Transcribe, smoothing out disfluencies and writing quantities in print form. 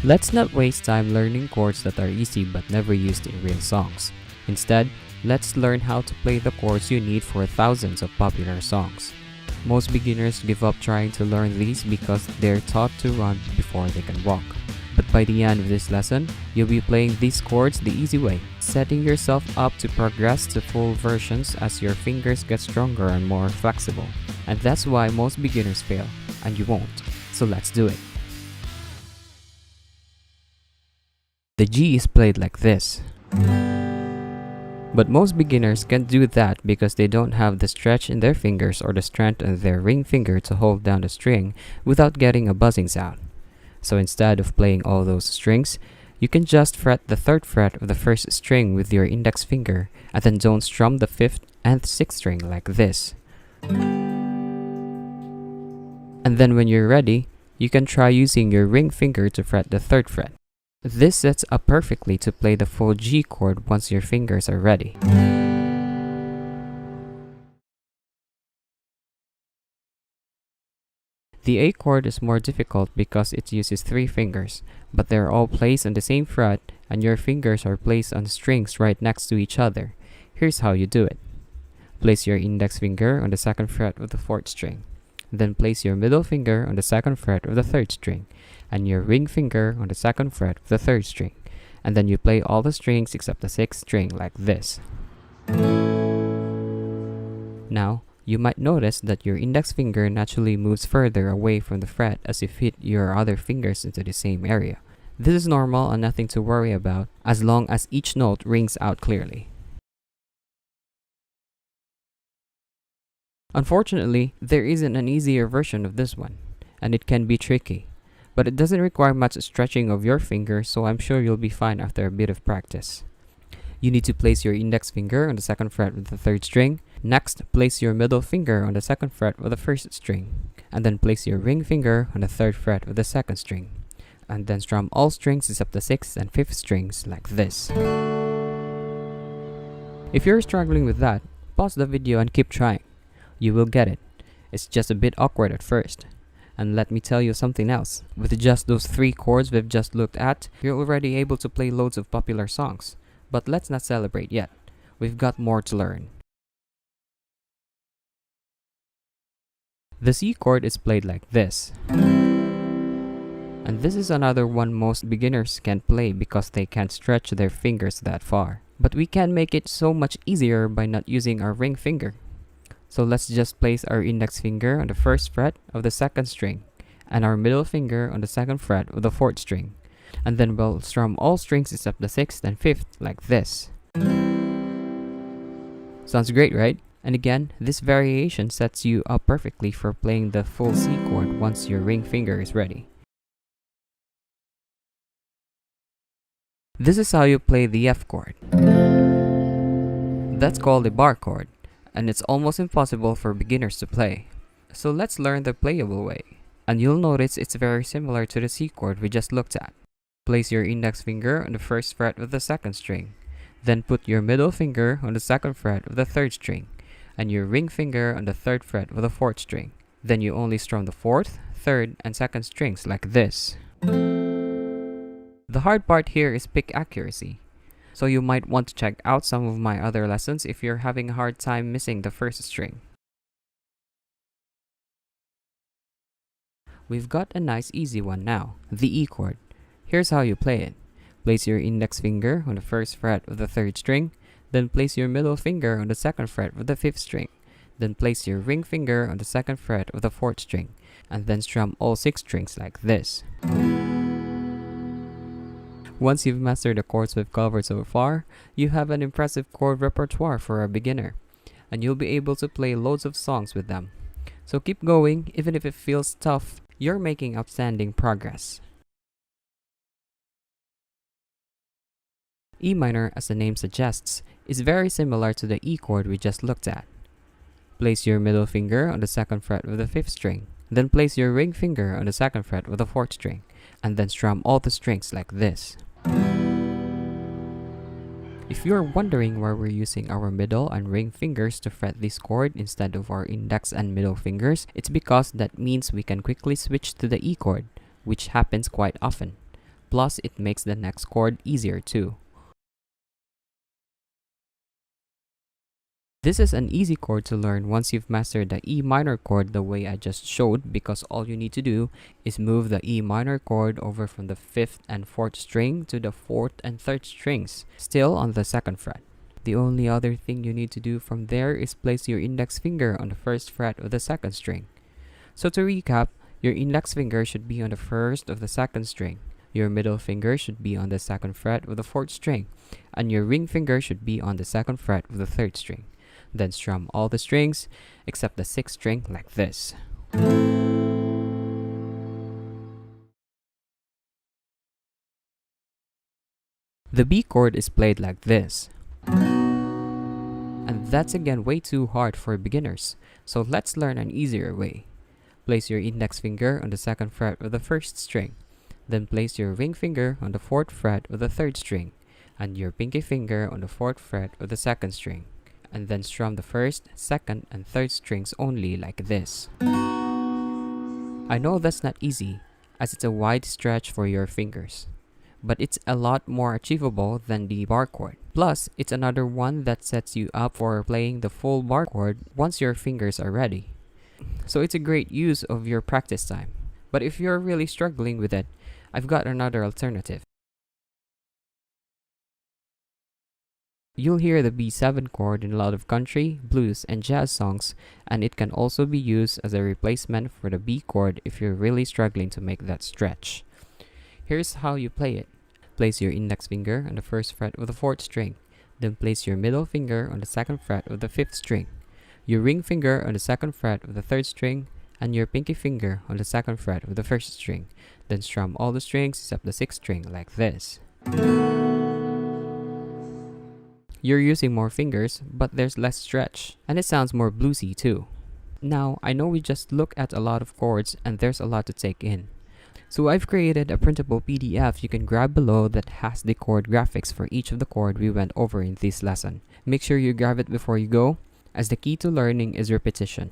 Let's not waste time learning chords that are easy but never used in real songs. Instead, let's learn how to play the chords you need for thousands of popular songs. Most beginners give up trying to learn these because they're taught to run before they can walk. But by the end of this lesson, you'll be playing these chords the easy way, setting yourself up to progress to full versions as your fingers get stronger and more flexible. And that's why most beginners fail, and you won't. So let's do it. The G is played like this. But most beginners can't do that because they don't have the stretch in their fingers or the strength in their ring finger to hold down the string without getting a buzzing sound. So instead of playing all those strings, you can just fret the 3rd fret of the 1st string with your index finger and then don't strum the 5th and 6th string like this. And then when you're ready, you can try using your ring finger to fret the 3rd fret. This sets up perfectly to play the full G chord once your fingers are ready. The A chord is more difficult because it uses 3 fingers, but they're all placed on the same fret and your fingers are placed on strings right next to each other. Here's how you do it. Place your index finger on the 2nd fret of the 4th string. Then place your middle finger on the 2nd fret of the 3rd string, and your ring finger on the 2nd fret of the 3rd string. And then you play all the strings except the 6th string like this. Now, you might notice that your index finger naturally moves further away from the fret as you fit your other fingers into the same area. This is normal and nothing to worry about as long as each note rings out clearly. Unfortunately, there isn't an easier version of this one, and it can be tricky. But it doesn't require much stretching of your fingers, so I'm sure you'll be fine after a bit of practice. You need to place your index finger on the 2nd fret of the 3rd string. Next, place your middle finger on the 2nd fret of the 1st string. And then place your ring finger on the 3rd fret of the 2nd string. And then strum all strings except the 6th and 5th strings like this. If you're struggling with that, pause the video and keep trying. You will get it. It's just a bit awkward at first. And let me tell you something else. With just those 3 chords we've just looked at, you're already able to play loads of popular songs. But let's not celebrate yet. We've got more to learn. The C chord is played like this. And this is another one most beginners can't play because they can't stretch their fingers that far. But we can make it so much easier by not using our ring finger. So let's just place our index finger on the 1st fret of the 2nd string and our middle finger on the 2nd fret of the 4th string. And then we'll strum all strings except the 6th and 5th like this. Sounds great, right? And again, this variation sets you up perfectly for playing the full C chord once your ring finger is ready. This is how you play the F chord. That's called a bar chord, and it's almost impossible for beginners to play. So let's learn the playable way. And you'll notice it's very similar to the C chord we just looked at. Place your index finger on the 1st fret of the 2nd string. Then put your middle finger on the 2nd fret of the 3rd string, and your ring finger on the 3rd fret of the 4th string. Then you only strum the 4th, 3rd, and 2nd strings like this. The hard part here is pick accuracy. So you might want to check out some of my other lessons if you're having a hard time missing the 1st string. We've got a nice easy one now, the E chord. Here's how you play it. Place your index finger on the 1st fret of the 3rd string, then place your middle finger on the 2nd fret of the 5th string, then place your ring finger on the 2nd fret of the 4th string, and then strum all 6 strings like this. Once you've mastered the chords we've covered so far, you have an impressive chord repertoire for a beginner, and you'll be able to play loads of songs with them. So keep going, even if it feels tough, you're making outstanding progress. E minor, as the name suggests, is very similar to the E chord we just looked at. Place your middle finger on the 2nd fret of the 5th string, then place your ring finger on the 2nd fret of the 4th string, and then strum all the strings like this. If you're wondering why we're using our middle and ring fingers to fret this chord instead of our index and middle fingers, it's because that means we can quickly switch to the E chord, which happens quite often. Plus, it makes the next chord easier too. This is an easy chord to learn once you've mastered the E minor chord the way I just showed, because all you need to do is move the E minor chord over from the 5th and 4th string to the 4th and 3rd strings, still on the 2nd fret. The only other thing you need to do from there is place your index finger on the 1st fret of the 2nd string. So to recap, your index finger should be on the 1st of the 2nd string, your middle finger should be on the 2nd fret of the 4th string, and your ring finger should be on the 2nd fret of the 3rd string. Then strum all the strings except the 6th string like this. The B chord is played like this. And that's again way too hard for beginners, so let's learn an easier way. Place your index finger on the 2nd fret of the 1st string, then place your ring finger on the 4th fret of the 3rd string, and your pinky finger on the 4th fret of the 2nd string, and then strum the 1st, 2nd, and 3rd strings only like this. I know that's not easy, as it's a wide stretch for your fingers, but it's a lot more achievable than the bar chord. Plus, it's another one that sets you up for playing the full bar chord once your fingers are ready. So it's a great use of your practice time. But if you're really struggling with it, I've got another alternative. You'll hear the B7 chord in a lot of country, blues, and jazz songs, and it can also be used as a replacement for the B chord if you're really struggling to make that stretch. Here's how you play it. Place your index finger on the 1st fret of the 4th string, then place your middle finger on the 2nd fret of the 5th string, your ring finger on the 2nd fret of the 3rd string, and your pinky finger on the 2nd fret of the 1st string. Then strum all the strings except the 6th string like this. You're using more fingers, but there's less stretch, and it sounds more bluesy too. Now, I know we just looked at a lot of chords and there's a lot to take in. So I've created a printable PDF you can grab below that has the chord graphics for each of the chord we went over in this lesson. Make sure you grab it before you go, as the key to learning is repetition.